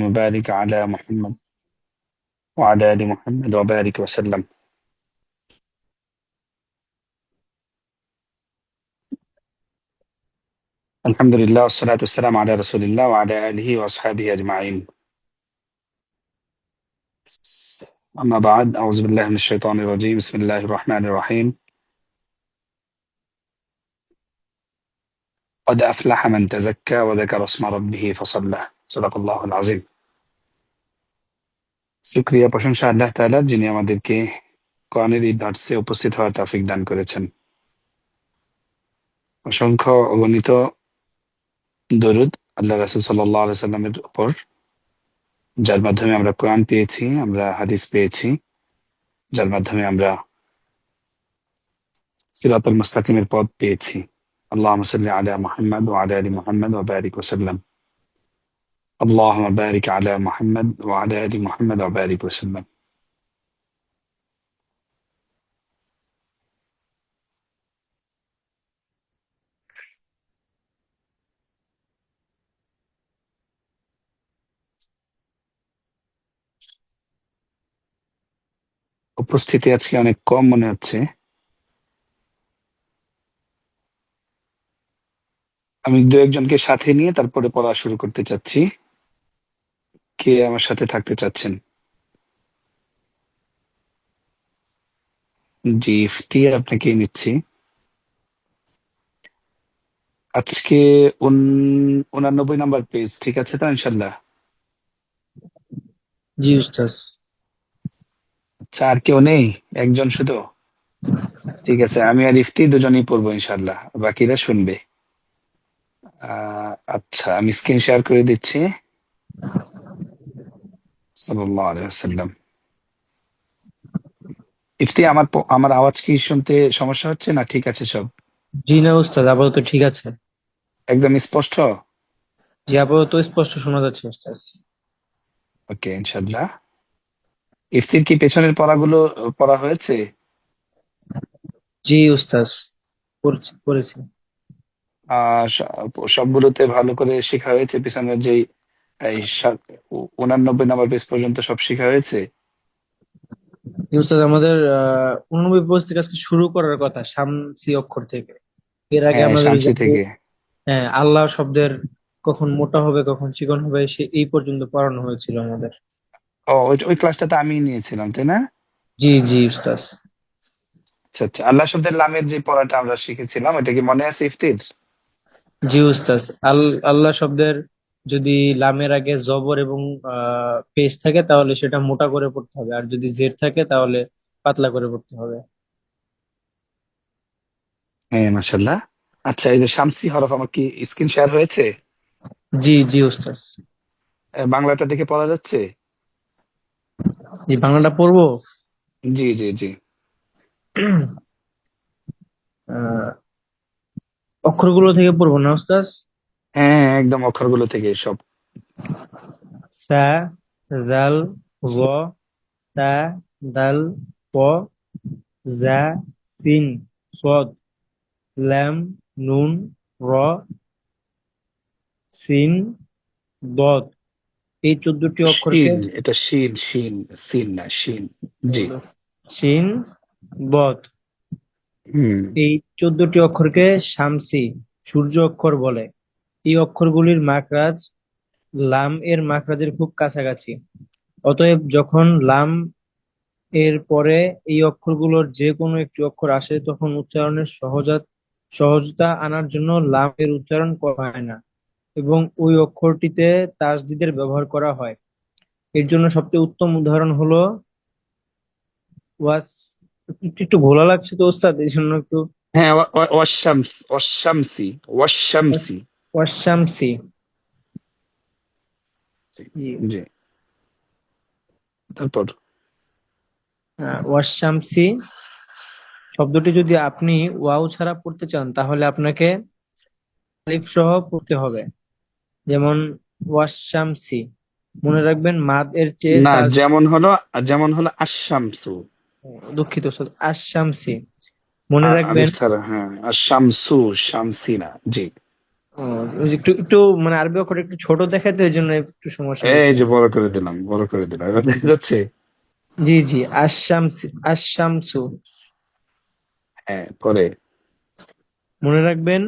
وبارك على محمد وعلى آل محمد وبارك وسلم. الحمد لله والصلاة والسلام على رسول الله وعلى آله وأصحابه أجمعين. أما بعد، أعوذ بالله من الشيطان الرجيم. بسم الله الرحمن الرحيم. قد أفلح من تزكى وذكر اسم ربه فصلى. صدق الله العظيم. শুকরিয়া, প্রশংসা আল্লাহ তাআলার, যিনি আমাদেরকে কোরআনের এই দার্সে উপস্থিত হওয়ার তৌফিক দান করেছেন। অসংখ্য অগণিত দরুদ আল্লাহ রাসূল সাল্লাল্লাহু আলাইহি সাল্লামের উপর, যার মাধ্যমে আমরা কোরআন পেয়েছি, আমরা হাদিস পেয়েছি, যার মাধ্যমে আমরা সিরাতুল মুস্তাকিমের পথ পেয়েছি। আল্লাহুম্মা সাল্লি আলা মুহাম্মাদ ওয়া আলা আলি মুহাম্মাদ ওয়া বারিক ওয়া সাল্লাম। আল্লাহুম্মা বারিক আলা মুহাম্মাদ ওয়া আলা আলি মুহাম্মাদ ওয়া বারিক ওয়া সাল্লাম। উপস্থিতি আজকে অনেক কম মনে হচ্ছে। আমি দু একজনকে সাথে নিয়ে তারপরে পড়া শুরু করতে চাচ্ছি। কে আমার সাথে থাকতে চাচ্ছেন? জি, ইফতি, আপনাকে নিচ্ছি। আজকে 89 নাম্বার পেজ, ঠিক আছে তো ইনশাল্লাহ? জি উস্তাজ। আচ্ছা, আর কেউ নেই? একজন শুধু? ঠিক আছে, আমি আর ইফতি দুজনেই পড়বো ইনশাল্লাহ, বাকিরা শুনবে। আচ্ছা, আমি স্ক্রিন শেয়ার করে দিচ্ছি। সাল্লাল্লাহু আলাইহি ওয়াসাল্লাম। ইফতি, আমার আওয়াজ কি শুনতে সমস্যা হচ্ছে না ঠিক আছে সব? জি না উস্তাদ, আপাতত ঠিক আছে। একদম স্পষ্ট? জি, আপাতত স্পষ্ট শোনা যাচ্ছে উস্তাদ। ওকে, ইনশাল্লাহ। ইফতির কি পেছনের পড়াগুলো পড়া হয়েছে? জি উস্তাদ, পড়েছি। সবগুলোতে ভালো করে শেখা হয়েছে? পিছনের যেই এই 89 নাম্বার পেজ পর্যন্ত সব শেখা হয়েছে? জি উস্তাদ, আমাদের 89 পেজ থেকে আজকে শুরু করার কথা, শামসি অক্ষর থেকে। এর আগে হ্যাঁ, আমাদের ওই যে শামসি থেকে। হ্যাঁ, আল্লাহ শব্দের কখন মোটা হবে কখন চিকন হবে সে এই পর্যন্ত পড়ানো হয়েছিল আমাদের। ও, ওই ক্লাসটা তো আমি নিয়েছিলাম, তাই না? জি জি উস্তাদ। আচ্ছা আচ্ছা, আল্লাহ শব্দের লামের যে পড়াটা আমরা শিখেছিলাম, এটা কি মনে আছে ইফতির? জি উস্তাদ, আল্লাহ শব্দের যদি লামের আগে জবর এবং পেশ থাকে তাহলে সেটা মোটা করে পড়তে হবে, আর যদি জের থাকে তাহলে পাতলা করে পড়তে হবে। হ্যাঁ, মাশাল্লাহ। আচ্ছা, এই যে শামসি হরফ আমার কি স্ক্রিন শেয়ার হয়েছে? জি জি উস্তাদ। বাংলাটা দেখে পড়া যাচ্ছে? জি, বাংলাটা পড়বো। জি জি জি। আহ, অক্ষরগুলো থেকে পড়বো না উস্তাদ? হ্যাঁ হ্যাঁ, একদম অক্ষরগুলো থেকে সব। সা, জাল, জ, তা, দাল, প, জা, সিন, সদ, লাম, নুন, র, সিন, দদ, এই 14টি অক্ষরকে শিন, এটা শিন শিন, সিন না, শিন। জি। সিন, বদ, হুম। এই 14টি অক্ষরকে শামসি, সূর্য অক্ষর বলে। এই অক্ষরগুলির মাখরাজ লাম এর মাখরাজের খুব কাছাকাছি। অতএব যখন লাম এর পরে এই অক্ষরগুলোর যে কোনো একটি অক্ষর আসে তখন উচ্চারণের সহজতা আনার জন্য লাম এর উচ্চারণ করা হয় না এবং ওই অক্ষরটিতে তাসদিদের ব্যবহার করা হয়। এর জন্য সবচেয়ে উত্তম উদাহরণ হলো ওয়াস। একটু একটু ঘোলা লাগছে তো ওস্তাদ, এই জন্য একটু হ্যাঁ, ওয়াশামসি ওয়াশামসি। ওয়াশামসি। জি জি। তারপর? ওয়াশামসি শব্দটি যদি আপনি ওয়াও ছাড়া পড়তে চান তাহলে আপনাকে আলিফ সহ পড়তে হবে। যেমন ওয়াশামসি, মনে রাখবেন মাদ এর চেয়ে না, তাজ। যেমন হলো আশামসু। দুঃখিত ওস্তাদ, আশ-শামসি মনে রাখবেন। আলিফ ছাড়া, হ্যাঁ, আশামসু, শামসিনা। জি। ও, ওই যে একটু একটু মানে আরবি অক্ষর একটু ছোট দেখায় তো এই জন্য একটু সমস্যা এই হয়েছে। যে বড় করে দিলাম, বড় করে দিলাম, এবার দেখা যাচ্ছে। জি জি, আশ-শামসি, আশ-শামসু। হ্যাঁ, পরে। মনে রাখবেন,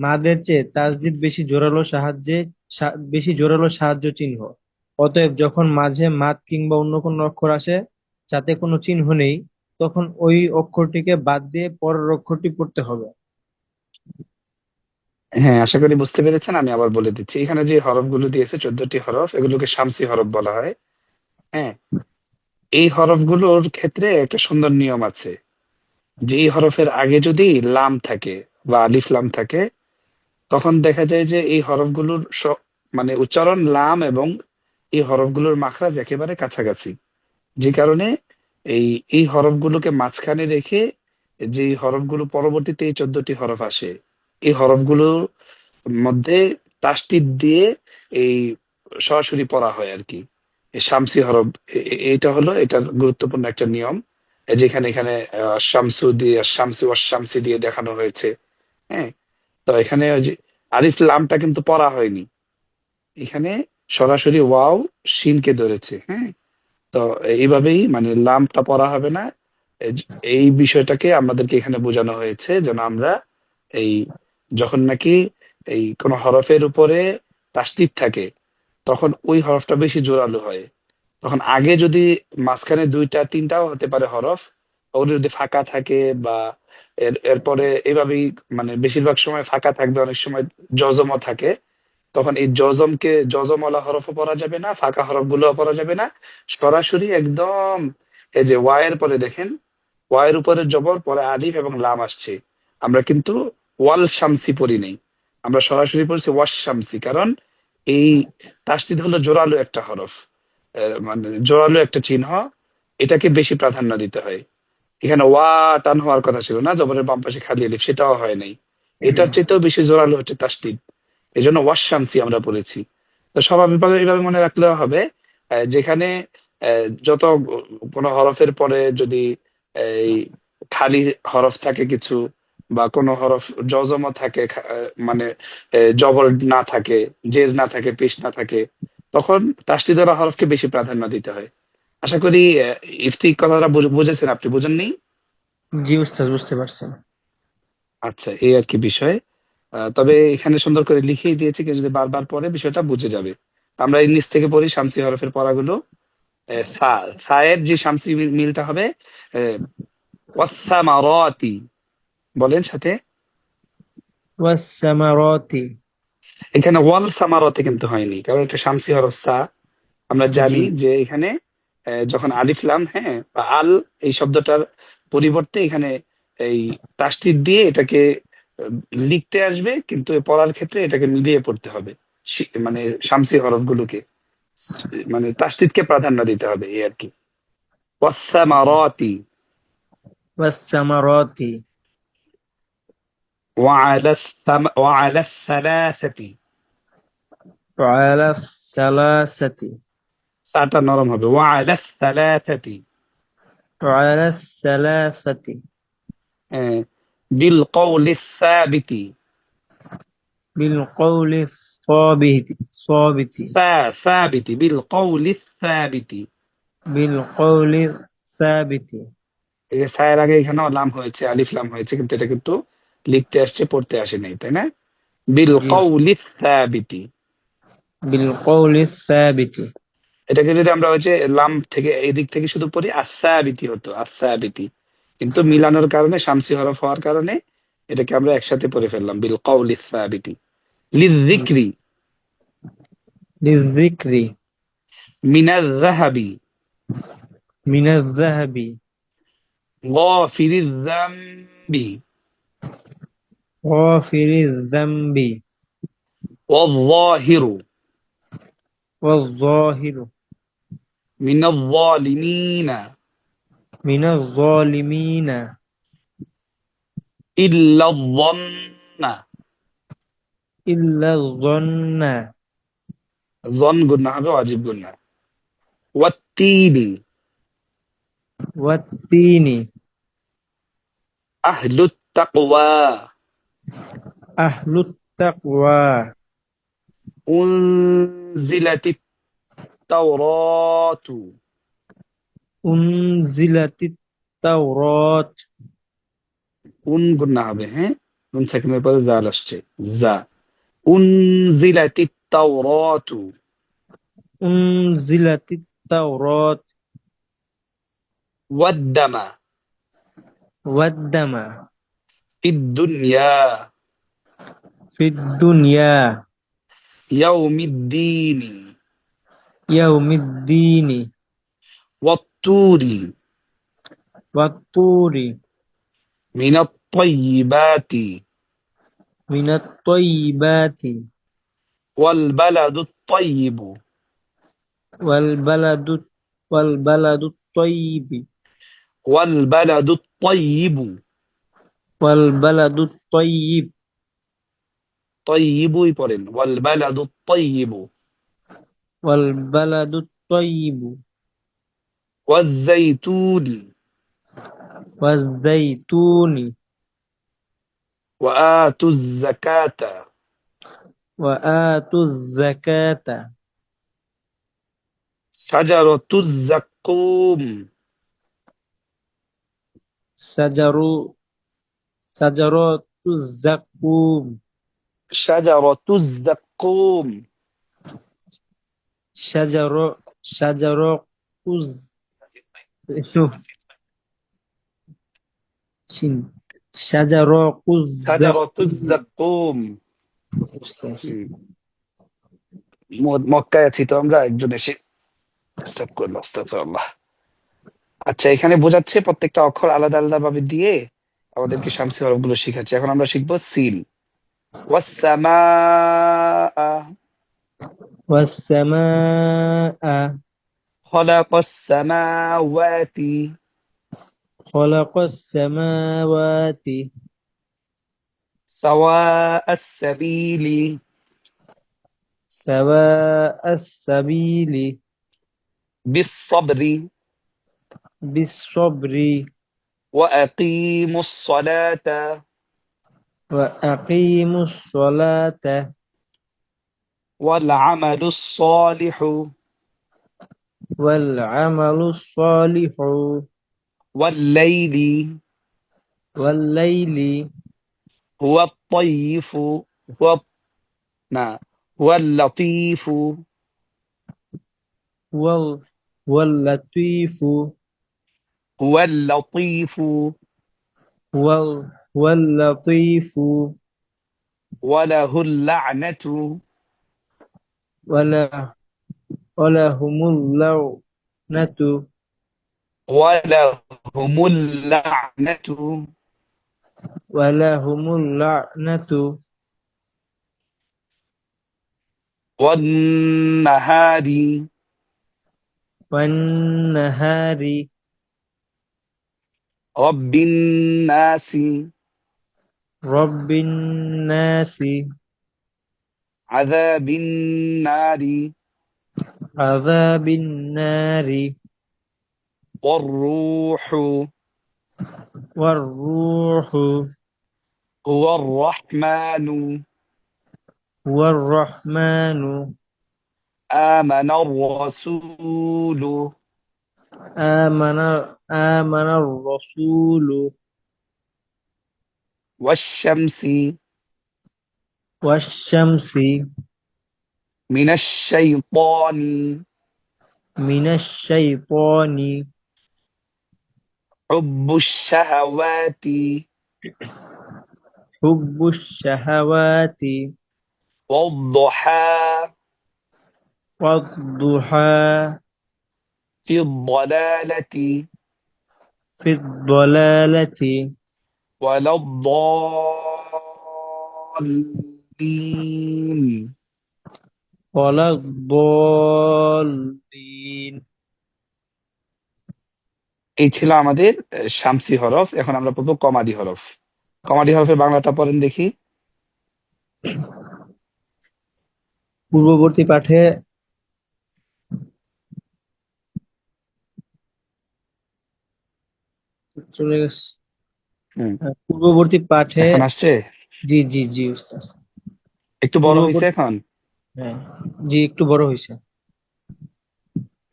মাদের চেয়ে তাসদিদ বেশি জোরালো সাহায্য চিহ্ন। অতএব যখন মাঝে মাদ কিংবা অন্য কোনো অক্ষর আসে যাতে কোনো চিহ্ন নেই, তখন ওই অক্ষরটিকে বাদ দিয়ে পরের অক্ষরটি পড়তে হবে। হ্যাঁ, আশা করি বুঝতে পেরেছেন। আমি আবার বলে দিচ্ছি, এখানে যে হরফগুলো দিয়েছে 14টি হরফ, এগুলোকে শামসি হরফ বলা হয়। হ্যাঁ, এই হরফগুলোর ক্ষেত্রে একটা সুন্দর নিয়ম আছে, যে এই হরফের আগে যদি লাম থাকে বা আলিফ লাম থাকে, তখন দেখা যায় যে এই হরফগুলোর মানে উচ্চারণ লাম এবং এই হরফগুলোর মাখরাজ একেবারে কাছাকাছি। যে কারণে এই এই হরফগুলোকে মাঝখানে রেখে যে হরফগুলো পরবর্তীতে এই 14টি হরফ আসে, এই হরফগুলোর মধ্যে তাসদিদ দিয়ে এই সরাসরি পড়া হয় আর কি। এই শামসি হরফ, এইটা হলো এটার গুরুত্বপূর্ণ একটা নিয়ম। যেখানে এখানে শামসু দিয়ে, শামসি ওয়াস শামসি দিয়ে দেখানো হয়েছে। হ্যাঁ, তো এখানে ওই যে আলিফ লামটা কিন্তু পড়া হয়নি, এখানে সরাসরি ওয়াও শিনকে ধরেছে। হ্যাঁ, তো এইভাবেই মানে লামটা পড়া হবে না। এই বিষয়টাকে আমাদেরকে এখানে বোঝানো হয়েছে যেন আমরা এই যখন নাকি এই কোন হরফের উপরে তাসদিদ থাকে, তখন ওই হরফটা বেশি জোরালো হয়। তখন আগে যদি মাঝখানে দুইটা তিনটাও হতে পারে হরফ, ওগুলো যদি ফাঁকা থাকে বা এরপরে এইভাবেই মানে বেশিরভাগ সময় ফাঁকা থাকবে, অনেক সময় জজমও থাকে, তখন এই জজমকে জজমওয়ালা হরফও পড়া যাবে না, ফাঁকা হরফ গুলোও পড়া যাবে না। সরাসরি একদম এই যে ওয়ায়ের পরে দেখেন, ওয়ায়ের উপরে জবর, পরে আলিফ এবং লাম আসছে, আমরা কিন্তু ওয়াল শামসি পড়ি নেই, আমরা সরাসরি পড়ছি ওয়াশ শামসি। কারণ এই তাসদিদ হলো জোরালো একটা হরফ, মানে জোরালো একটা চিহ্ন, এটাকে বেশি প্রাধান্য দিতে হয়। এখানে ওয়া টান হওয়ার কথা ছিল না, জবরের বাম পাশে খালি আলিফ, সেটাও হয় নাই। এটার চাইতেও বেশি জোরালো হচ্ছে তাসদিদ, এই জন্য ওয়াশ শামসি আমরা পড়েছি। তো স্বাভাবিকভাবে এইভাবে মনে রাখলেও হবে। যেখানে যত কোনো হরফের পরে যদি এই খালি হরফ থাকে কিছু, বা কোনো হরফ জজমও থাকে, মানে জবর না থাকে, জের না থাকে, পেশ না থাকে, তখন তাসদিদ ওয়ালা হরফকে বেশি প্রাধান্য দিতে হয়। আশা করি ইফতি কথাটা বুঝেছেন, আপনি বুঝেননি? জি উস্তাদ, বুঝতে পারছি। আচ্ছা, এই আর কি বিষয়। তবে এখানে সুন্দর করে লিখেই দিয়েছে, কেউ যদি বারবার পড়ে বিষয়টা বুঝে যাবে। আমরা এই নিচ থেকে পড়ি শামসি হরফের পড়াগুলো। সা, সায়ের যে শামসি মিলটা হবে ওয়াসসামারাতি, বলেন সাথে। ওয়াস-সামারাতি। এখানে ওয়াল সামারাতি কিন্তু হয়নি, কারণ এটা শামসি হরফ সা। আমরা জি জানি যে এখানে যখন আলিফ লাম, হ্যাঁ, বা আল, এই শব্দটার পরিবর্তে এখানে এই তাসদিদ দিয়ে এটাকে আহ, লিখতে আসবে, কিন্তু পড়ার ক্ষেত্রে এটাকে মিলিয়ে পড়তে হবে। মানে শামসি হরফগুলোকে মানে তাসদিদকে প্রাধান্য দিতে হবে, এই আর কি। ওয়াসসামারাতি ওয়াস-সামারাতি। ওয়ালাস সালাসাতি, ওয়া-আলাস-সালাসাতি। সাটা নরম হবে, ওয়ালাস সালাসাতি। ওয়া-আলাস-সালাসাতি। বিল কওলিস সাবিতি, বিল কওলি সাবিতি। সাবিতি। সাবিতি, বিল কওলিস সাবিতি। বিল কওলি সাবিতি। এই যে সায়ের আগে এখানেও লাম হয়েছে, আলিফ লাম হয়েছে, কিন্তু এটা কিন্তু লিখতে আসছে, পড়তে আসে নাই, তাই না? বিল জি উস্তাদ। কওলিস সাবিতি। বিল কওলি সাবিতি। এটাকে যদি আমরা ওই যে লাম থেকে এই দিক থেকে শুধু পড়ি আসাবিতি হতো, আসাবিতি, কিন্তু মিলানোর কারণে শামসি হরফ হওয়ার কারণে এটাকে আমরা একসাথে পড়ে ফেললাম, বিল কওলিস সাবিতি। লিযিকরি, লিযিকরি। মিনাজ যাহাবি, মিনাজ যাহাবি। গাফিরিজ যামবি, গাফিরিজ যামবি। ওয়ায-যাহিরু, ওয়াজ-যাহিরু। মিনাজ যালিমিনা, মিনাজ যালিমিনা। ইল্লায-যন্না, ইল্লা যন্না। জন গুণা হবে, ওয়াজিব গুণা। ওয়াত্তিনি, ওয়াত-তিনি। আহলুত তাকওয়া, আহলুত তাকওয়া উনজিলাতিত তাওরাতু। উনজিলাতিত তাওরাত গুণা হবে, হ্যাঁ, নুন সাকিনের পরে জাল আসছে, জা। উনজিলাতিত তাওরাতু উনজিলাতিত তাওরাত ওয়াদ্দামা ওয়াদ্দামা ফিদ দুনিয়া ফিদ দুনিয়া ইয়াউমিদ্দিনি ইয়াউমিদ্দিনি ওয়াত্তুরি ওয়াত্তুরি মিনাত তাইয়্যিবাতি মিনাত তাইয়্যিবাতি ওয়াল বালাদুত তাইয়্যিবু ওয়াল বালাদু ওয়াল বালাদুত তাইয়্যিবি ওয়াল বালাদুত তাইয়্যিবু। ওয়াল বালাদুত তাইয়্যিব তাইয়্যিবুই পড়েন, ওয়াল বালাদুত তাইয়্যিবু। ওয়াল বালাদুত তাইয়্যিবু ওয়াজ-যাইতুনি ওয়াজ-যাইতুনি ওয়া আতুজ যাকাতা ওয়া আতুজ যাকাতা শাজারাতুজ যাক্কুম সাজারু সাজারাতুজ যাক্কুম শাজারাতুজ যাক্কুম সাজার সাজারকুজ شوف شين সাজারকুজ শাজারাতুজ যাক্কুম যাক্কুম। মক্কায় আছি তো আমরা, একজন এসে ডিস্টার্ব করলো, আস্তাগফিরুল্লাহ। আচ্ছা, এখানে বোঝাচ্ছে প্রত্যেকটা অক্ষর আলাদা আলাদা ভাবে দিয়ে আমাদেরকে শামসি হরফগুলো শিখাচ্ছে। এখন আমরা শিখবো সিন। ওয়াসসামা والسماء খলাকাস সামাওয়াতি خلق السماوات সাওয়াআস সাবিলি سواء السبيل বিস সাবরি بالصبر ওয়া আকিমুস সালাতা وأقيموا الصلاة ওয়াল আমালুস সালিহু والعمل الصالح ওয়াল লাইলি والليل হুয়াত তাইয়িফু হুয়া না হুয়াল লাতীফু واللطيف হুয়াল লাতীফু واللطيف ওয়ালাহুল লা'নাতু ولا ولهم اللعنة ওয়ালাহুমুল লা'নাতু ولهم اللعنة ওয়ান নাহারি والنهار রাব্বিন নাসি رب الناس আযাবিন নারি عذاب النار ওয়ার রূহু والروح হুয়ার রাহমানু والرحمن আমানার রাসূলু آمن آمن الرسول ওয়াশ-শামসি والشمس মিনাশ শাইতানি من الشيطان হুব্বুশ শাহাওয়াতি حب الشهوات ওয়াদ-দুহা والضحى ফি-দ-দালালাতি في الضلالة ওয়ালাদ-দাল্লিন। ولا الضالين এই ছিল আমাদের শামসি হরফ। এখন আমরা পড়বো কমাদি হরফ। কমাদি হরফের বাংলাটা পড়েন দেখি। পূর্ববর্তী পাঠে চলে গেছে। হুম, পূর্ববর্তী পাঠে এখন আসছে। জি জি জি উস্তাদ। একটু বড় হয়েছে পূর্ববর্তী, এখন? হ্যাঁ, জি একটু বড় হয়েছে।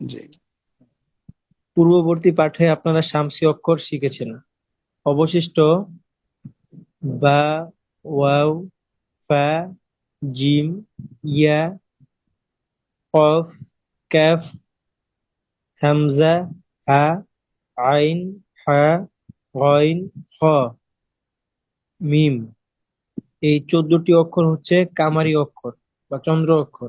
জি। পূর্ববর্তী পাঠে আপনারা শামসি অক্ষর শিখেছেন। অবশিষ্ট বা, ওয়াও, ফা, জিম, ইয়া, কফ, কাফ, হামজা, হা, আইন, হা, গইন, খ, মিম, এই 14টি অক্ষর হচ্ছে কামারি অক্ষর বা চন্দ্র অক্ষর।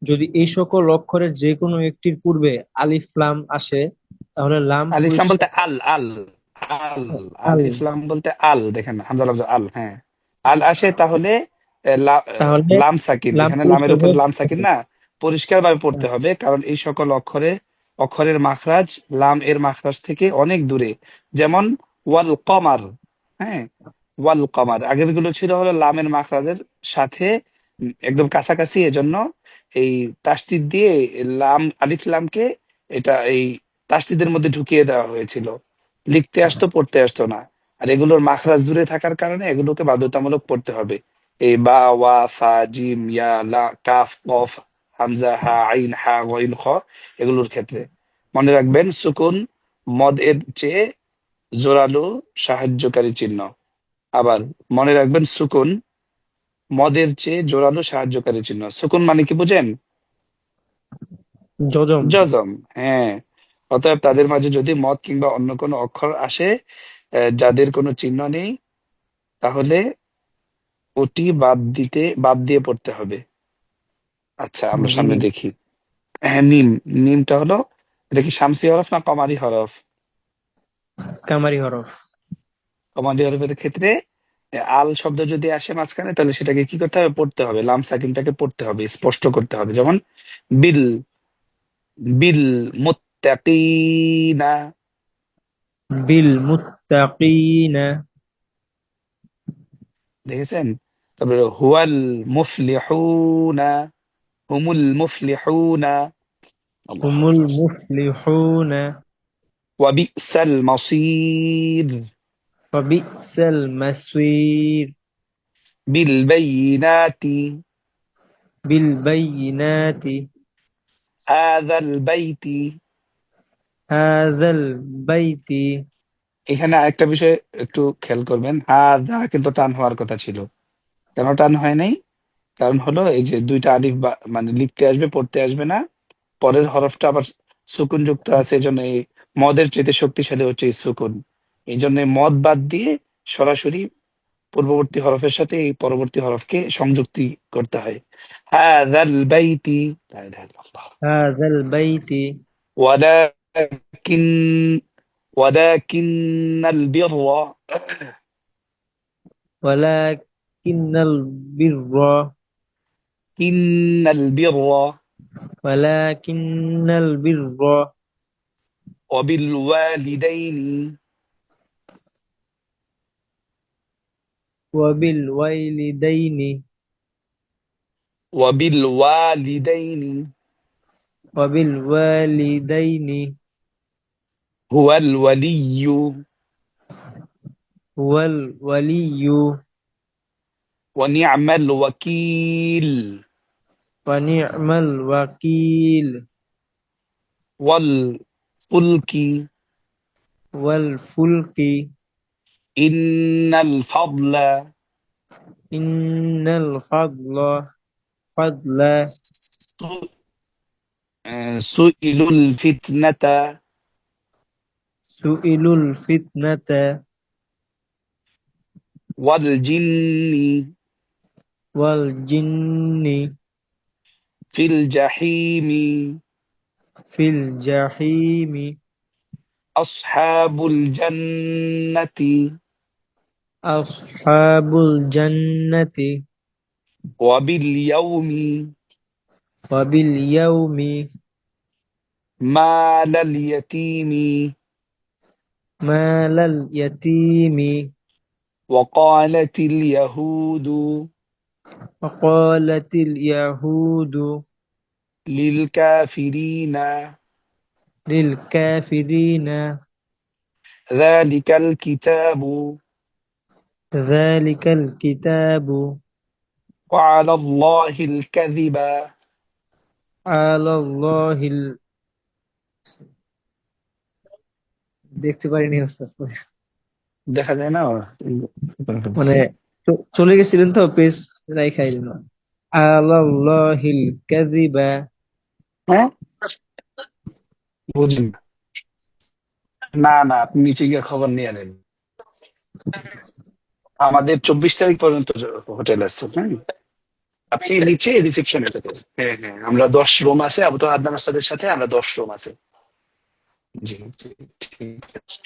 যদি এই সকল অক্ষরের যে কোনো একটির পূর্বে আলিফ লাম আসে, তাহলে লাম আলিফ লাম বলতে পুরুষের আল আল আল আল, আলিফ লাম বলতে আল, দেখেন হামজা লফজ আল, হ্যাঁ, আল আসে তাহলে তাহলে লাম সাকিন, লাম এখানে লামের পুরুষের উপর হয়ে লাম পড়তে সাকিন হবে। না, পরিষ্কার ভাবে পড়তে হ্যাঁ, হবে, কারণ এই সকল অক্ষরের মাখরাজ লাম এর মাখরাজ থেকে অনেক দূরে। যেমন ওয়াল কমার, হ্যাঁ, ওয়াল কমার আগের গুলো ছিল হলো লামের মাখরাজের সাথে একদম কাছাকাছি, এজন্য এই তাসদিদ দিয়ে আলিফ লামকে এই তাসদিদের মধ্যে ঢুকিয়ে দেওয়া হয়েছিল, লিখতে আসতো পড়তে আসতো না। আর এগুলোর মাখরাজ দূরে থাকার কারণে এগুলোকে বাধ্যতামূলক পড়তে হবে। এই বা, ওয়া, ফা, জিম, ইয়া, লা, কাফ, কফ, হামজা, হা, আইন, হা, গইন, খ, এগুলোর ক্ষেত্রে মনে রাখবেন সুকুন মদ এর চেয়ে জোরালো সাহায্যকারী চিহ্ন। আবার মনে রাখবেন সুকুন মদের চেয়ে জোরালো সাহায্যকারী চিহ্ন। সুকুন মানে কি বুঝেন? যজম। জজম, হ্যাঁ। অতএব তাদের মাঝে যদি মদ কিংবা অন্য কোনো অক্ষর আসে যাদের কোনো চিহ্ন নেই, তাহলে ওটি বাদ দিয়ে পড়তে হবে। আচ্ছা, আমরা জি, সামনে দেখি। হ্যাঁ, মিম। মিমটা হলো, এটা কি শামসি হরফ না কমারি হরফ? কামারি হরফ। কমারি হরফের ক্ষেত্রে আল শব্দ যদি আসে মাঝখানে, তাহলে সেটাকে কি করতে হবে? পড়তে হবে, লাম সাকিনটাকে পড়তে হবে, স্পষ্ট করতে হবে। যেমন বিল, বিল মুত্তাকিনা, বিল মুত্তাকিনা। দেখেছেন? তারপরে হুয়াল মুফলিহুনা, হুমুল মুফলিহুনা, আল্লাহু হুমুল আকবার, মুফলিহুনা। ওয়া বিসাল মাসির, ওয়া বি'সাল মাসীর। বিল বাইনাতি, বিল বাইয়িনাতি। হাযাল বাইতি। হাযাল বাইতি। এখানে আরেকটা বিষয় একটু খেয়াল করবেন, হাযা কিন্তু টান হওয়ার কথা ছিল। কেন টান হয় নাই? কারণ হলো এই যে দুইটা আলিফ মানে লিখতে আসবে পড়তে আসবে না, পরের হরফটা আবার সুকুন যুক্ত আছে, এই জন্য এই মদের চেয়ে শক্তিশালী হচ্ছে এই সুকুন। এই জন্য এই মদ বাদ দিয়ে সরাসরি পূর্ববর্তী হরফের সাথে এই পরবর্তী হরফকে সংযুক্তি করতে হয়। হাযাল বাইতি, লা ইলাহা ইল্লাল্লাহ। হাযাল বাইতি। ওয়ালাকিন ওয়ালাকিন্নাল বিররা, ওয়ালাকিন্নাল বিররা। ইন্নাল বিররা ওয়ালাকিন্নাল বিররা। ওয়াবিল ওয়ালিদাইনি, ওয়াবিল ওয়ালিদাইনি। ওয়াবিল ওয়ালিদাইনি ওয়াবিল ওয়ালিদাইনি। হুয়াল ওয়ালিয়্যু হুয়াল ওয়ালিয়্যু। ওয়া নি'মাল ওয়াকিল ওয়া নি'মাল ওয়াকিল। ওয়াল ফুলকি ওয়াল ফুলকি। ইন্নাল ফাদলা ইন্নাল ফাদলা। ফাদলা। সু- সুইলুল ফিতনাতা সুইলুল ফিতনাতা। ওয়াল জিন্নি ওয়াল জিন্নি। Feel জাহিমি feel জাহিমি। আসহাবুল জান্নাতি আসহাবুল জান্নাতি। ওয়াবিল ইয়াউমি ওয়াবিল ইয়াউমি। মালাল ইয়াতীমি মালাল ইয়াতীমি। وقالت اليهود وقالت اليهود للكافرين للكافرين ذلك الكتاب ذلك الكتاب وعلى الله الكذب. আলাল্লাহিল, দেখতে পারিনি ওস্তাদ পরে। দেখা যায় না? মানে চলে গেছিলেন তো, পেজ রাইখাই দিল। আলাল্লাহিল কাযিবা। হ্যাঁ, বুঝি না। না না, আপনি নিচে গিয়ে খবর নিয়ে নেন। আমাদের 24 তারিখ পর্যন্ত হোটেল আছে। হ্যাঁ, আপনি নিচে রিসেপশনে থাকেন। হ্যাঁ হ্যাঁ, আমরা 10 রুম আছে, আবু তো আদনান আসাদের সাথে আমরা 10 রুম আছে। জি জি, ঠিক আছে।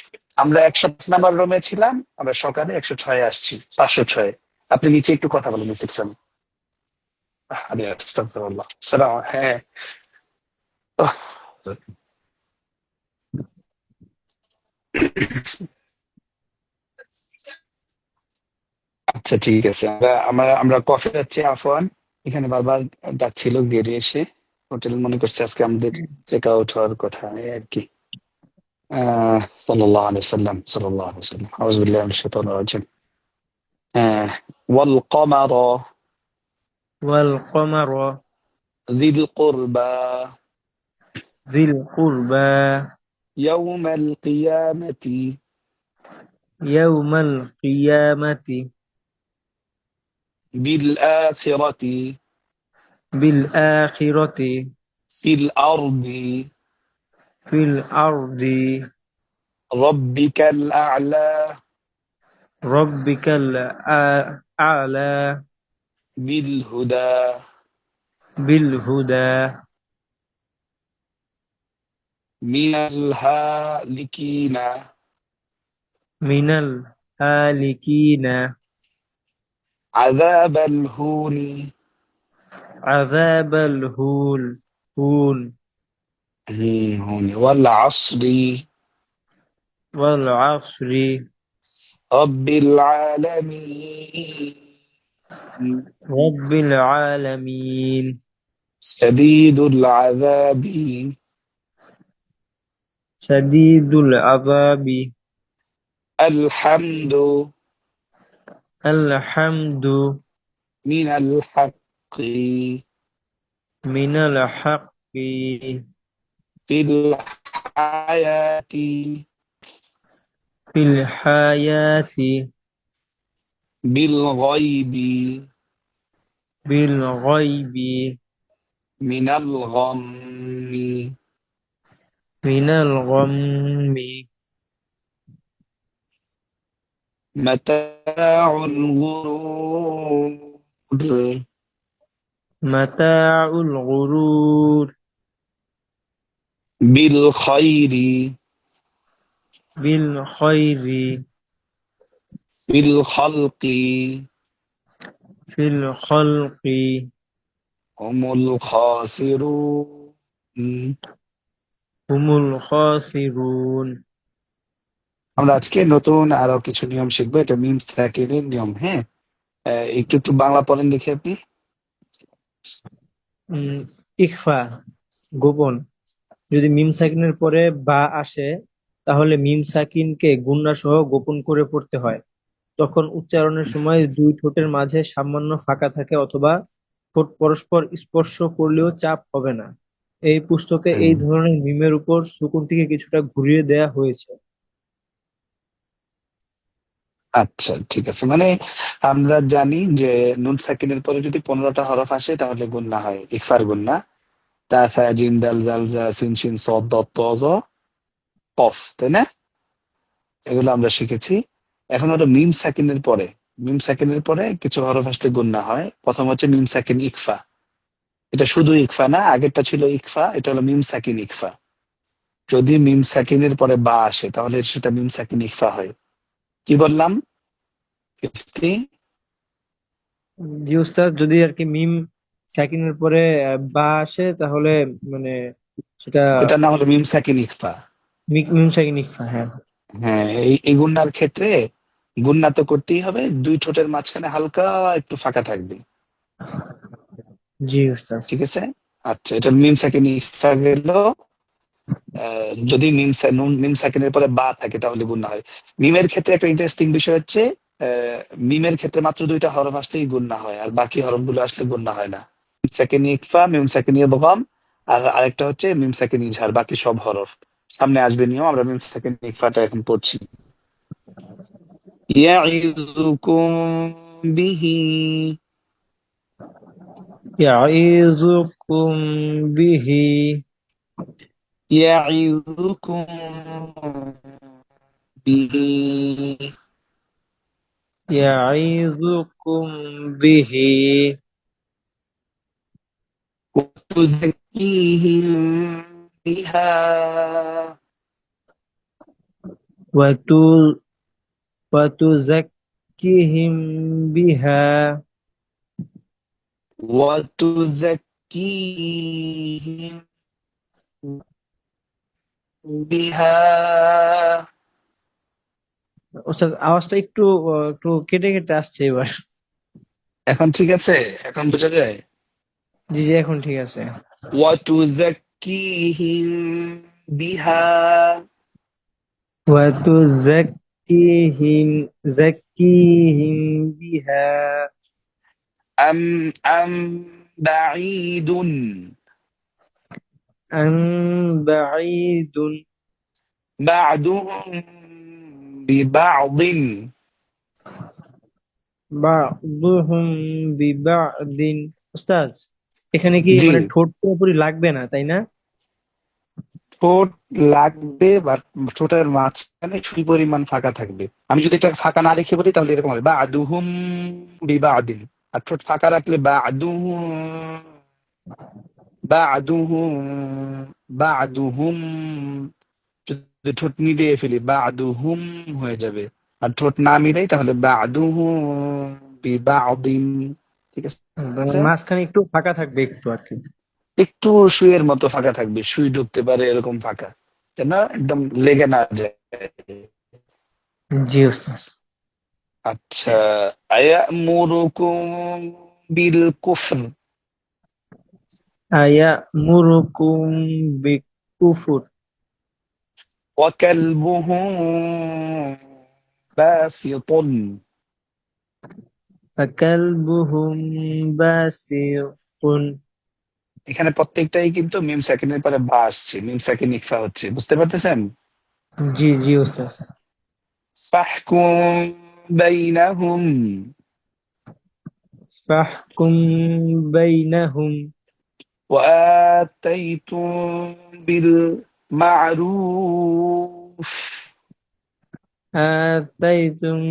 আমরা 105 নম্বর রুমে ছিলাম, আমরা সকালে 106-এ আসছি, 506-এ। আপনি নিচে একটু কথা বলেন রিসেপশন। আরে আস্তাগফিরুল্লাহ, সালাম। হ্যাঁ। আহ, আচ্ছা ঠিক আছে, আমরা আমরা আমরা কফি যাচ্ছি আফওয়ান। এখানে বারবার ডাকছিল, গেড়ে এসে হোটেল মনে করছে আজকে আমাদের চেক আউট হওয়ার কথা, এই আর কি। সাল্লাল্লাহু আলাইহি সাল্লাম, সাল্লাল্লাহু আলাইহি সাল্লাম। আউযু বিল্লাহি মিনাশ শাইতানির রাজিম। ওয়াল কমার ওয়াল কমার যিল কুরবা যিল কুরবা ইয়াউমাল কিয়ামাতি ইয়াউমাল কিয়ামাতি বিল আখিরাতি বিল আখিরাতি ফিল আরদি ফিল আরদি রাব্বিকাল আ'লা রাব্বিকাল আ'লা বিল হুদা বিল হুদা মিনাল হালিকিনা মিনাল হালিকিনা আযাবাল হুনি আযাবাল হুন হুনি ওয়াল আসরি ওয়াল আসরি রাব্বিল আলামিন রাব্বিল আলামিন শাদীদুল আযাবি শাদীদুল আযাবি আল হামদু আল হামদু মিনাল হাক্কি মিনাল হাক্কি ফিল হায়াতি ফিল হায়াতি বিল গায়বি বিল গায়বি মিনাল গাম্মি মিনাল গাম্মি মাতাউল গুরুর মাতাউল গুরুর বিল খাইরি বিল খায়রি ফিল খালকি ফিল খালকি হুমুল খাসিরুন। হুমুল খাসিরুন। আমরা আজকে নতুন আরো কিছু নিয়ম শিখবো, এটা মিম সাকিনের নিয়ম। হ্যাঁ, একটু একটু বাংলা পড়েন দেখি আপনি। উম, ইখফা, গোপন। যদি মিম সাকিনের পরে বা আসে, তাহলে মিম সাকিনকে গুণনা সহ গোপন করে পড়তে হয়। তখন উচ্চারণের সময় দুই ঠোঁটের মাঝে সামান্য ফাঁকা থাকে, অথবা ঠোঁট পরস্পর স্পর্শ করলেও চাপ হবে না। এই পুস্তকে হুম, এই ধরনের মিমের উপর সুকুনটিকে কিছুটা ঘুরিয়ে দেয়া হয়েছে। আচ্ছা ঠিক আছে। মানে আমরা জানি যে নুন সাকিনের পরে যদি 15টা হরফ আসে তাহলে গুণনা হয়, ইকফার গুণনা। তা সা জিম দাল জাল জা সিন শিন সদ দত ত জ কফ, তাই না? এগুলো আমরা শিখেছি। এখন হলো মিম সাকিনের পরে, মিম সাকিনের পরে কিছু হরফ আসলে গুণনা হয়। প্রথম হচ্ছে মিম সাকিন ইকফা। এটা শুধু ইকফা না, আগেরটা ছিল ইকফা, এটা হলো মিম সাকিন ইকফা। যদি মিম সাকিনের পরে বা আসে তাহলে সেটা মিম সাকিন ইকফা হয়। কি বললাম ইফতি? জি উস্তাদ, যদি আর কি মিম সাকিনের পরে বা আসে, তাহলে মানে সেটা ওইটার নাম হলো মিম সাকিন ইকফা। মিম সাকিন ইকফা, হ্যাঁ। হ্যাঁ, এই গুন্নার ক্ষেত্রে গুন্না তো করতেই হবে, দুই ঠোঁটের মাঝখানে হালকা একটু ফাঁকা থাকবে। জি উস্তাদ। ঠিক আছে। আচ্ছা, এটা মিম সাকিন ইকফা গেল। যদি মিম সাকিনের পরে বা থাকে তাহলে গুন্না হয়। মিমের ক্ষেত্রে একটা ইন্টারেস্টিং বিষয় হচ্ছে আহ, মিমের ক্ষেত্রে মাত্র দুইটা হরফ আসলেই গুণনা হয়, আর বাকি হরফগুলো আসলে গুণনা হয় না। মিম সাকিন ইকফা, মিম সাকিন ইদগাম, আর আরেকটা হচ্ছে মিম সাকিন ইজহার। বাকি সব হরফ সামনে আসবে নিয়ম। আমরা মিম সাকিন ইকফাটা এখন পড়ছি। ইয়াইযুকুম বিহি, يعظكم به ইয়াইযুকুম বিহি يعظكم به وتزكيهم بها وت- وتزكيهم بها وتزكيهم بها ওস্তাদ আওয়াজটা একটু কেটে কেটে আসছে এবার। এখন ঠিক আছে? এখন বোঝা যায়? জি জি, এখন ঠিক আছে। وتزكيهم بها وتزكيهم زكيهم بها أم بعيد أم بعيد بعدهم ببعض بعضهم ببعض। উস্তাদ, এখানে কি জি, মানে ঠোঁট পুরোপুরি লাগবে না, তাই না? ঠোঁট লাগবে, বা ঠোঁটের মাঝখানে সুই পরিমাণ ফাঁকা থাকবে। আমি যদি এটা ফাঁকা না রেখে বলি তাহলে এরকম হবে বা আদুহুম বিবা আদিন। আর ঠোঁট ফাঁকা রাখলে বা আদুহুম বা আদুহুম বা আদুহুম। যদি ঠোঁট মিলিয়ে ফেলি বা আদুহুম হয়ে যাবে। আর ঠোঁট না মিলাই তাহলে বা আদুহুম বিবা আদিন। ঠিক মানে আছে? মাঝখানে একটু ফাঁকা থাকবে একটু আর কি। একটু সুইয়ের মতো ফাঁকা থাকবে, সুই ঢুকতে পারে এরকম ফাঁকা, যেন একদম লেগে না যায়। জি উস্তাদ। আচ্ছা, আয়ামুরুকুম বিল কুফর আয়ামুরুকুম বিকুফুর ওয়া কালবুহুম বাসিতুন। ফাকালবুহুম বাসিতুন। এখানে প্রত্যেকটাই কিন্তু মিম সাকিনের পরে বা আসছে, মিম সাকিন ইকফা হচ্ছে, বুঝতে পারতেছেন? জি জি উস্তাদ। ফাহকুম বাইনাহুম ফাহকুম বাইনাহুম وآتيتم بالمعروف آتيتم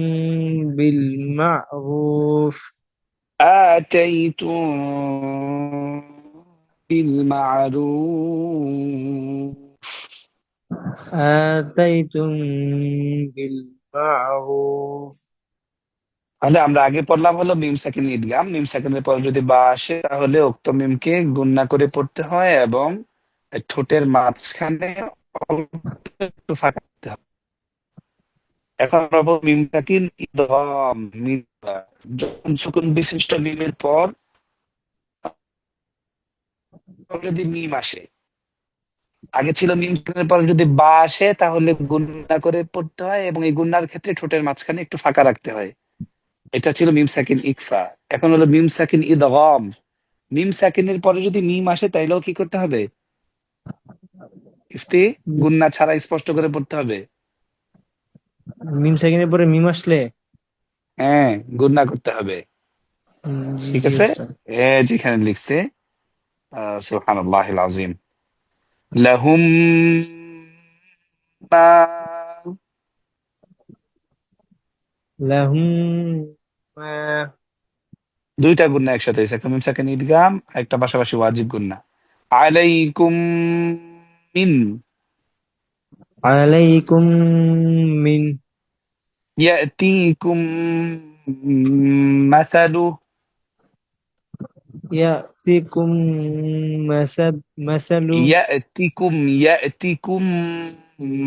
بالمعروف آتيتم بالمعروف آتيتم بالمعروف তাহলে আমরা আগে পড়লাম হলো মিম সাকিন ইদগাম। মিম সাকিনের পর যদি বা আসে তাহলে উক্ত মিমকে গুণনা করে পড়তে হয়, এবং ঠোঁটের মাঝখানে অল্প একটু ফাঁকা রাখতে হয়। এখন আমরা বলবো মিম সাকিন ইদগাম। যখন সুকুন বিশিষ্ট মিমের পর যদি মিম আসে, আগে ছিল মিম সাকিনের পর যদি বা আসে তাহলে গুণনা করে পড়তে হয়, এবং এই গুণনার ক্ষেত্রে ঠোঁটের মাঝখানে একটু ফাঁকা রাখতে হয়। এটা ছিল মিম সাকিন ইকফা। এখন হলো মিম সাকিন ইদগাম। মিম সাকিনের পরে যদি মিম আসে তাইলেও কি করতে হবে? ইফতি, গুন্না ছাড়া স্পষ্ট করে পড়তে হবে। মিম সেকেন্ডের পরে মিম আসলে হ্যাঁ, গুন্না করতে হবে। জি ঠিক জি আছে? উস্তাদ। যেখানে লিখছে সুবহানাল্লাহিল আযীম, লাহুম মা, লাহুম মা দুইটা গুন্না একসাথে হয়েছে, একটা মিম সাকিন ইদগাম, একটা পাশাপাশি ওয়াজিব গুন্না। আলাইকুম মিন, আলাইকুম মিন ইয়াতিকুম মাসালু, ইয়াতিকুম মাসালু ইয়াতিকুম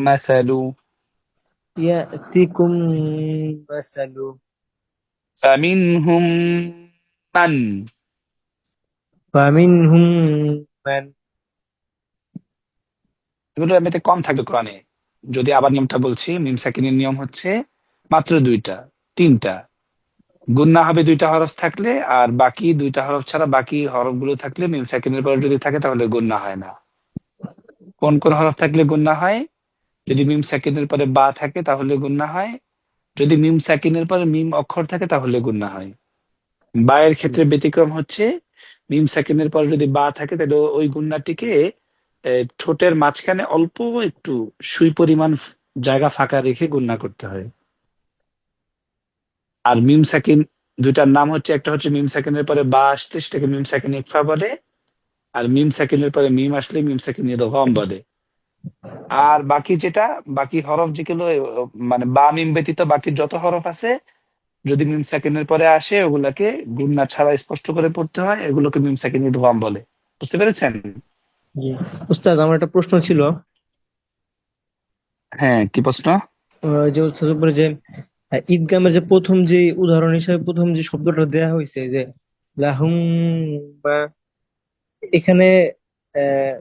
মাসালু, ইয়াতিকুম মাসালু ফামিনহুম মান। ফামিনহুম মান। এগুলো এমনিতে কম থাকবে কোরআনে। যদি আবার নিয়মটা বলছি, মিম সাকিনের নিয়ম হচ্ছে মাত্র দুইটা। তিনটা। গুণনা হবে দুইটা হরফ থাকলে, আর বাকি দুইটা হরফ ছাড়া বাকি হরফগুলো থাকলে মিম সাকিনের পরে যদি থাকে তাহলে গুণনা হয় না। কোন কোন হরফ থাকলে গুণনা হয়? যদি মিম সাকিনের পরে বা থাকে তাহলে গুণনা হয়, যদি মিম সাকিনের পরে মিম অক্ষর থাকে তাহলে গুণনা হয়। বা এর ক্ষেত্রে ব্যতিক্রম হচ্ছে, মিম সাকিনের পরে যদি বা থাকে তাহলে ওই গুণনাটিকে ঠোঁটের মাঝখানে অল্প একটু সুই পরিমাণ জায়গা ফাঁকা রেখে গুণনা করতে হয়। আর মিম সাকিন দুইটার নাম হচ্ছে, একটা হচ্ছে মিম সাকিনের পরে বা আসলে সেটাকে মিম সাকিন ইকফা বলে, আর মিম সাকিনের পরে মিম আসলে মিম সাকিন ইদগাম বলে। আর বাকি যেটা, বাকি হরফ যেগুলো মানে বা মিম ব্যতীত বাকি যত হরফ আছে, যদি মিম সাকিনের পরে আসে ওগুলাকে গুণনা ছাড়া স্পষ্ট করে পড়তে হয়, এগুলোকে মিম সাকিন ইদগাম বলে। বুঝতে পেরেছেন? জি। উস্তাদ, আমার একটা প্রশ্ন ছিল। হ্যাঁ, কি প্রশ্ন? যে উস্তাদ উপরে যে ঈদগামের যে প্রথম যে উদাহরণ হিসেবে প্রথম যে শব্দটা দেয়া হয়েছে, যে লাহুম, বা এখানে আহ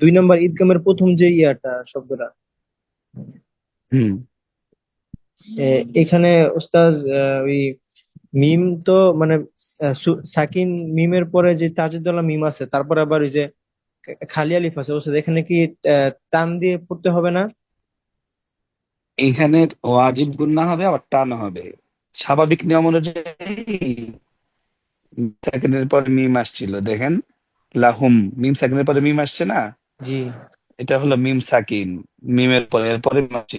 2 নম্বর ঈদগামের প্রথম যে শব্দটা, হুম। এখানে উস্তাদ ওই মিম তো মানে সাকিন মিমের পরে যে তাজুদওয়ালা মিম আছে, তারপরে আবার ওই যে খালি আলিফ আছে উস্তাদ, এখানে কি টান দিয়ে পড়তে হবে না? এখানে ওয়াজিব গুণনা হবে আবার টান হবে। স্বাভাবিক নিয়ম অনুযায়ী সেকেন্ডের পর মিম আসছিল, দেখেন, লাহুম, মিম সেকেন্ডের পরে মিম আসছে না, জি। এটা হলো মিম সাকিন। মিমের পরে এরপরে মিম আসছে।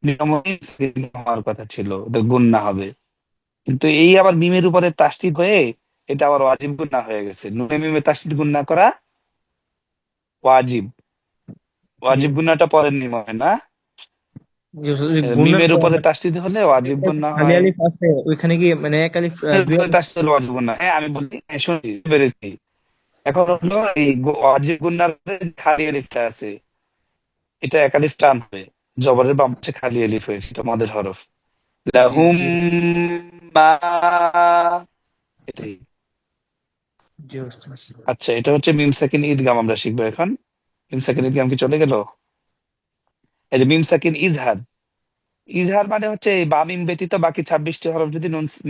নিয়ম অনুযায়ী সাকিন হওয়ার কথা ছিল, এটা গুণনা হবে। কিন্তু এই আবার মিমের উপরে তাসদিদ হয়ে এটা আবার ওয়াজিব গুণনা হয়ে গেছে। নুনে মিমে তাসদিদ গুণনা করা ওয়াজিব। জি। ওয়াজিব গুণনাটা পরের নিয়মে না, জি, উস্তাদ, ওই গুণার মিমের পরে উপরে মানে তাসদিদ হলে ওয়াজিব একটা যে গুণনা খালি হয়। আলিফ আছে ওইখানে কি মানে এক আলিফ এর দুই উপরে আলিফ? তাসদিদ হলে ওয়াজিব গুণনা, হ্যাঁ আমি বলি, হ্যাঁ শুনছি, পেরেছি। এখন হলো এই ওয়াজিব গুণনার পরে খালি আলিফটা আছে, এটা এক আলিফ টান হবে, জবরের বাম পাশে খালি আলিফ হয়েছে, এটা মদের হরফ। জি, লাহুম জি। মা, এটাই। জি উস্তাদ। আচ্ছা, এটা হচ্ছে মিম সাকিন ঈদগাম আমরা শিখবো এখন। মিম সাকিন ঈদগাম কি চলে গেল? এই যে মিম সাকিন ইজহার। ইজহার মানে হচ্ছে এই বা মিম ব্যতীত বাকি 26টি হরফ যদি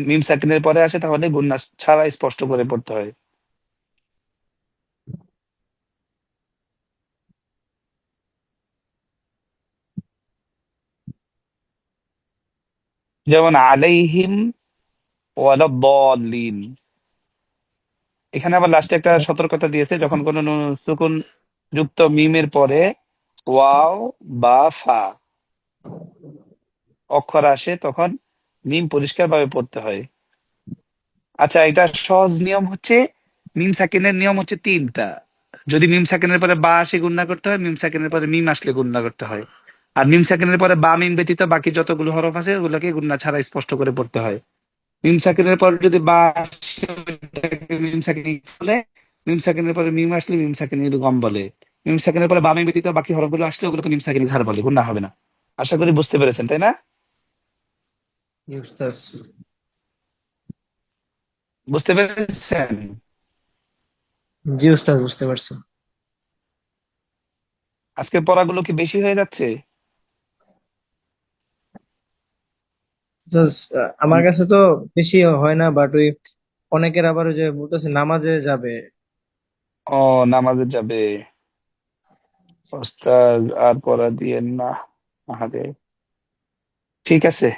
মিম সাকিনের পরে আসে তাহলে গুণনা ছাড়া স্পষ্ট করে পড়তে হয়। যেমন আলাইহিম ওয়ালাদ-দাল্লিন। এখানে আবার লাস্টে একটা সতর্কতা দিয়েছে, যখন কোনো নুন সুকুন যুক্ত মিমের পরে ওয়াও বা ফা অক্ষর আসে তখন মিম পরিষ্কারভাবে পড়তে হয়। আচ্ছা, এটা সহজ নিয়ম হচ্ছে, মিম সাকিনের নিয়ম হচ্ছে তিনটা। যদি মিম সাকিনের পরে বা আসে গুণনা করতে হয়, মিম সাকিনের পরে মিম আসলে গুণনা করতে হয়, আর মিম সাকিনের পরে বা মিম ব্যতীত বাকি যতগুলো হরফ আছে ওগুলোকে গুণনা ছাড়া স্পষ্ট করে পড়তে হয়। মিম সাকিনের পর যদি বা আসে ওইটাকে মিম সাকিন বলে, মিম সাকিনের পরে মিম আসলে মিম সাকিন গম বলে, মিম সাকিনের পরে বা মিম ব্যতীত বাকি হরফগুলো আসলে ওগুলোকে মিম সাকিন ঝাড় বলে, গুণনা হবে না। আশা করি বুঝতে পেরেছেন, তাই না? জি উস্তাদ। বুঝতে পেরেছেন? জি উস্তাদ, বুঝতে পারছি। আজকের পড়াগুলো কি বেশি হয়ে যাচ্ছে? উস্তাদ, আমার কাছে তো বেশি হয় না, বাট ওই অনেকের আবার ওই যে বলতেছে নামাজে যাবে। ও, নামাজে যাবে। ওস্তাদ আর পড়া দিয়েন না, আহারে। ঠিক আছে।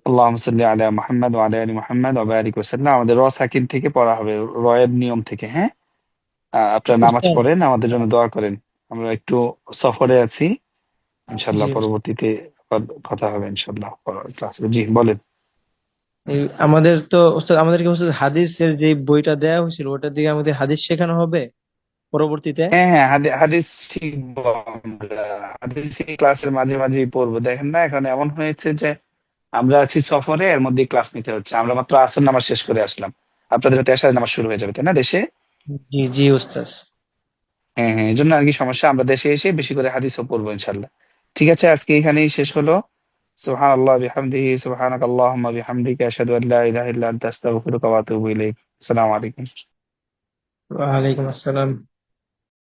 আল্লাহুম্মা সাল্লি আলা মুহাম্মাদ ওয়া আলা আলি মুহাম্মাদ ওয়া বারিক ওয়া সাল্লাম। আমাদের সাকিন থেকে পড়া হবে, রয়ের নিয়ম থেকে, হ্যাঁ। আপনারা নামাজ উস্তাদ। পড়েন, আমাদের জন্য দোয়া করেন। আমরা একটু সফরে আছি, জি ইনশাল্লাহ উস্তাদ। পরবর্তীতে আবার কথা হবে ইনশাল্লাহ ক্লাসে। জি বলেন। আমাদের তো উস্তাদ, আমাদেরকে উস্তাদ হাদিসের যে বইটা দেয়া হয়েছিল ওটার দিকে আমাদের হাদিস শেখানো হবে পরবর্তীতে। হ্যাঁ হ্যাঁ, হাদিস শিখবো আমরা। হাদিস ক্লাসের মাঝে মাঝেই পড়বো। দেখেন না, এখন এমন হয়েছে যে আমরা আছি সফরে, এর মধ্যে ক্লাস নিতে হচ্ছে। আমরা মাত্র আসর নামাজ শেষ করে আসলাম, আপনাদের হয়তো এশারের নামাজ শুরু হয়ে যাবে, তাই না, দেশে? জি, জি উস্তাদ। হ্যাঁ হ্যাঁ, এই জন্য আর কি সমস্যা, আমরা দেশে এসে বেশি করে হাদিসও পড়বো ইনশাল্লাহ। ঠিক আছে, আজকে এখানেই শেষ হলো। সুবহানাল্লাহ বিহামদিহি, সুবহানাকাল্লাহুম্মা বিহামদিকা, আশহাদু আল্লা ইলাহা ইল্লা আনতা, আস্তাগফিরুকা ওয়া আতুবু ইলাইক। আসসালামু আলাইকুম। ওয়ালাইকুম আসসালাম।